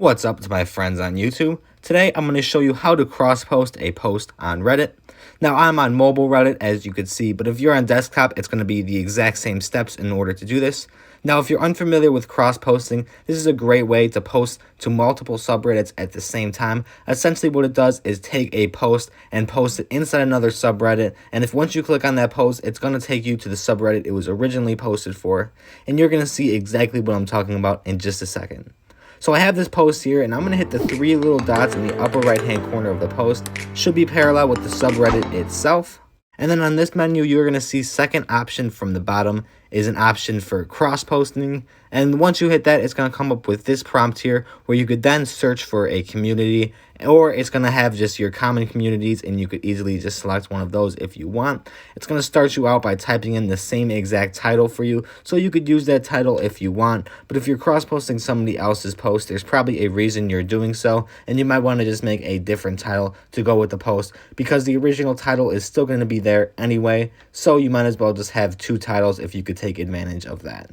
What's up to my friends on YouTube? Today I'm going to show you how to cross-post a post on Reddit. Now I'm on mobile Reddit as you could see, but if you're on desktop it's going to be the exact same steps in order to do this. Now if you're unfamiliar with cross-posting, this is a great way to post to multiple subreddits at the same time. Essentially what it does is take a post and post it inside another subreddit, and if once you click on that post it's going to take you to the subreddit it was originally posted for, and you're going to see exactly what I'm talking about in just a second. So I have this post here, and I'm going to hit the three little dots in the upper right hand corner of the post. Should be parallel with the subreddit itself. And then on this menu, you're going to see second option from the bottom is an option for cross-posting. And once you hit that, it's going to come up with this prompt here where you could then search for a community, or it's going to have just your common communities and you could easily just select one of those if you want. It's going to start you out by typing in the same exact title for you, so you could use that title if you want. But if you're cross-posting somebody else's post, there's probably a reason you're doing so, and you might want to just make a different title to go with the post because the original title is still going to be there anyway, so you might as well just have two titles if you could take advantage of that.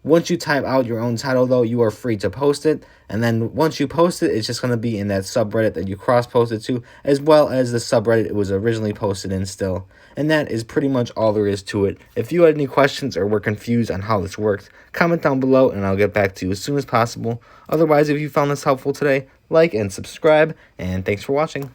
Once you type out your own title though, you are free to post it, and then once you post it, it's just going to be in that subreddit that you cross-posted to, as well as the subreddit it was originally posted in still. And that is pretty much all there is to it. If you had any questions or were confused on how this works, comment down below and I'll get back to you as soon as possible. Otherwise, if you found this helpful today, like and subscribe, and thanks for watching.